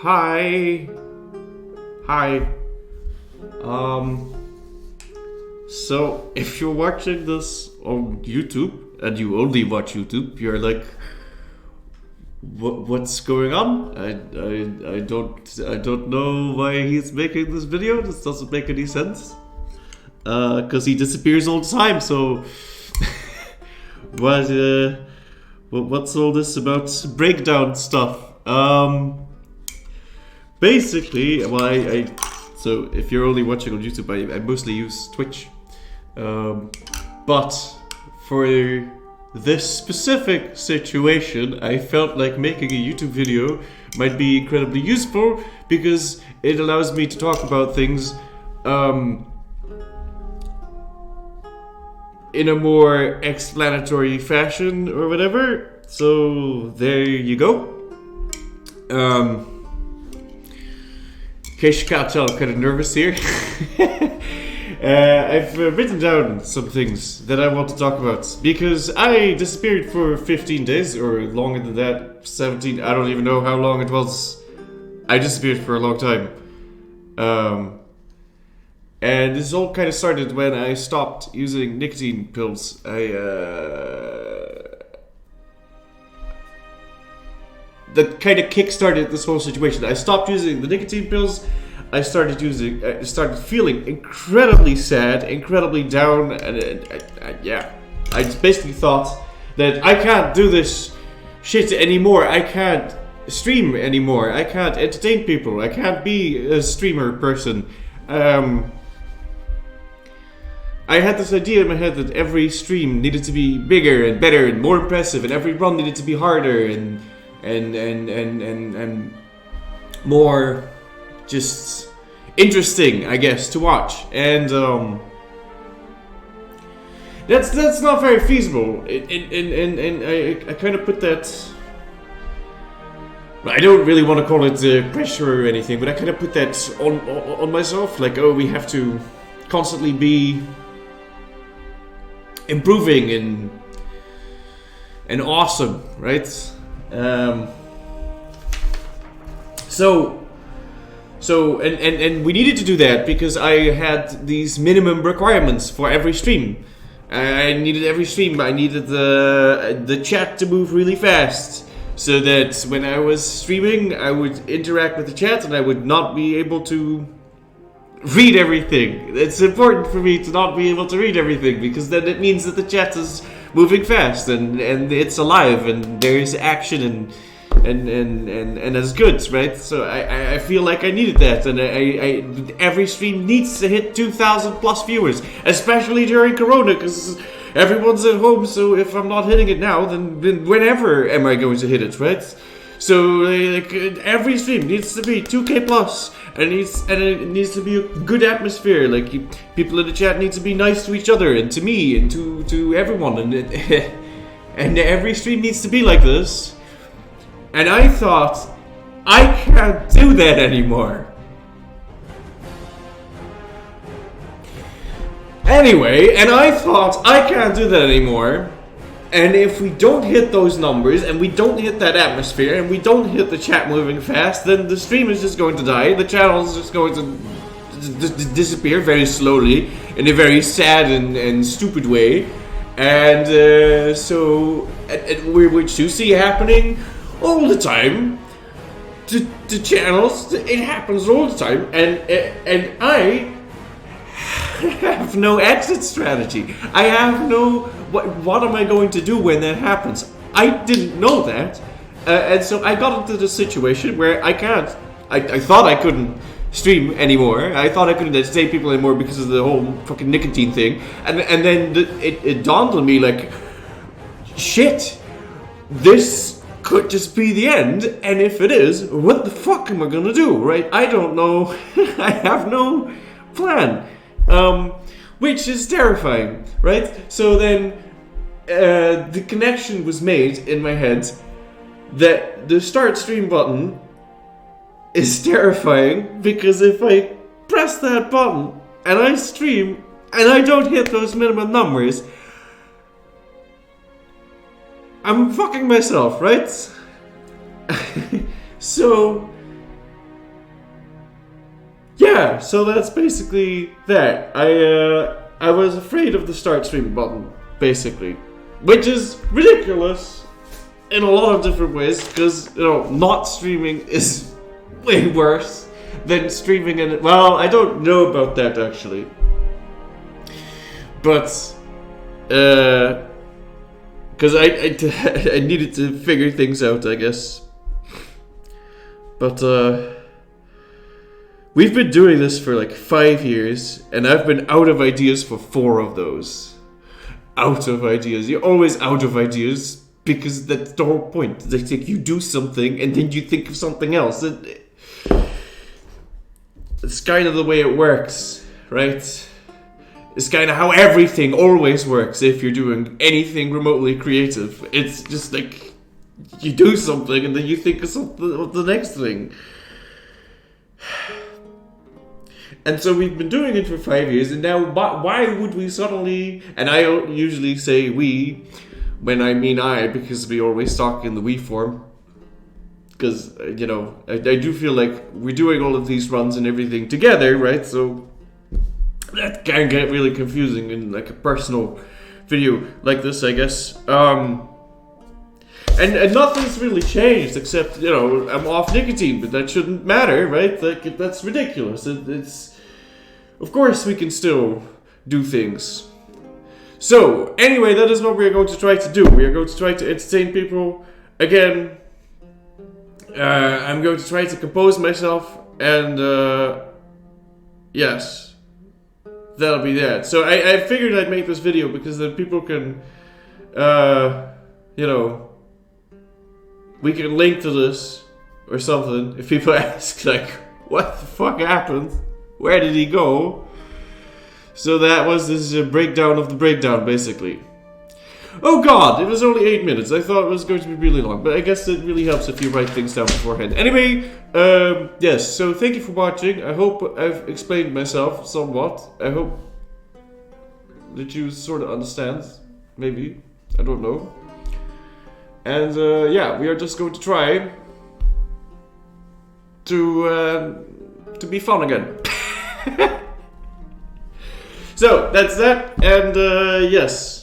Hi. Hi. So if you're watching this on YouTube and you only watch YouTube, you're like, what's going on? I don't know why he's making this video. This doesn't make any sense. Cause he disappears all the time. So what's all this about breakdown stuff? Basically, well, so if you're only watching on YouTube, I mostly use Twitch. But for this specific situation, I felt like making a YouTube video might be incredibly useful because it allows me to talk about things in a more explanatory fashion or whatever. So there you go. In case you can't tell, I'm kind of nervous here. I've written down some things that I want to talk about because I disappeared for 15 days or longer than that, 17. I don't even know how long it was. I disappeared for a long time. And this all kind of started when I stopped using nicotine pills. That kind of kick-started this whole situation. I stopped using the nicotine pills. I started feeling incredibly sad, incredibly down, and I just basically thought that I can't do this shit anymore. I can't stream anymore. I can't entertain people. I can't be a streamer person. I had this idea in my head that every stream needed to be bigger and better and more impressive, and every run needed to be harder and more just interesting, I guess, to watch. And that's not very feasible. And I kind of put that. I don't really want to call it pressure or anything, but I kind of put that on myself. Like, oh, we have to constantly be improving and awesome, right? So we needed to do that because I had these minimum requirements for every stream. I needed every stream. I needed the chat to move really fast, so that when I was streaming, I would interact with the chat and I would not be able to read everything. It's important for me to not be able to read everything because then it means that the chat is moving fast and it's alive and there is action and that's good, right? So I feel like I needed that, and I every stream needs to hit 2,000 plus viewers, especially during Corona, because everyone's at home. So if I'm not hitting it now, then whenever am I going to hit it, right? So like every stream needs to be 2K plus, and it needs to be a good atmosphere. Like people in the chat need to be nice to each other and to me and to everyone, and every stream needs to be like this. And I thought, I can't do that anymore. Anyway, and I thought, I can't do that anymore. And if we don't hit those numbers, and we don't hit that atmosphere, and we don't hit the chat moving fast, then the stream is just going to die. The channel is just going to disappear very slowly, in a very sad and stupid way. And which you see happening all the time to channels. It happens all the time, and I have no exit strategy. I have no what am I going to do when that happens? I didn't know that, and so I got into the situation where I can't. I thought I couldn't stream anymore. I thought I couldn't entertain people anymore because of the whole fucking nicotine thing, and then it dawned on me like, shit, this could just be the end, and if it is, what the fuck am I gonna do, right? I don't know. I have no plan, which is terrifying, right? So then the connection was made in my head that the start stream button is terrifying, because if I press that button and I stream and I don't hit those minimum numbers, I'm fucking myself, right? So yeah, so that's basically that. I was afraid of the start stream button, basically, which is ridiculous in a lot of different ways, because not streaming is way worse than streaming in it. Well, I don't know about that actually, but because I needed to figure things out, I guess. But we've been doing this for like 5 years, and I've been out of ideas for 4 of those. Out of ideas. You're always out of ideas because that's the whole point. They think you do something and then you think of something else. It's kind of the way it works, right? It's kind of how everything always works if you're doing anything remotely creative. It's just like you do something and then you think of something of the next thing. And so we've been doing it for 5 years, and now why would we suddenly, and I usually say we, when I mean I, because we always talk in the we form, because, I do feel like we're doing all of these runs and everything together, right? So that can get really confusing in like a personal video like this, I guess. And nothing's really changed except, I'm off nicotine, but that shouldn't matter, right? Like, that's ridiculous. It's of course we can still do things. So, anyway, that is what we are going to try to do. We are going to try to entertain people. Again, I'm going to try to compose myself, and yes, that'll be that. So I figured I'd make this video because then people can, we can link to this or something if people ask, like, what the fuck happened? Where did he go? So that was this breakdown of the breakdown, basically. Oh god, it was only 8 minutes. I thought it was going to be really long, but I guess it really helps if you write things down beforehand. Anyway, yes, so thank you for watching. I hope I've explained myself somewhat. I hope that you sort of understand. Maybe. I don't know. And yeah, we are just going to try to be fun again. So that's that, and yes.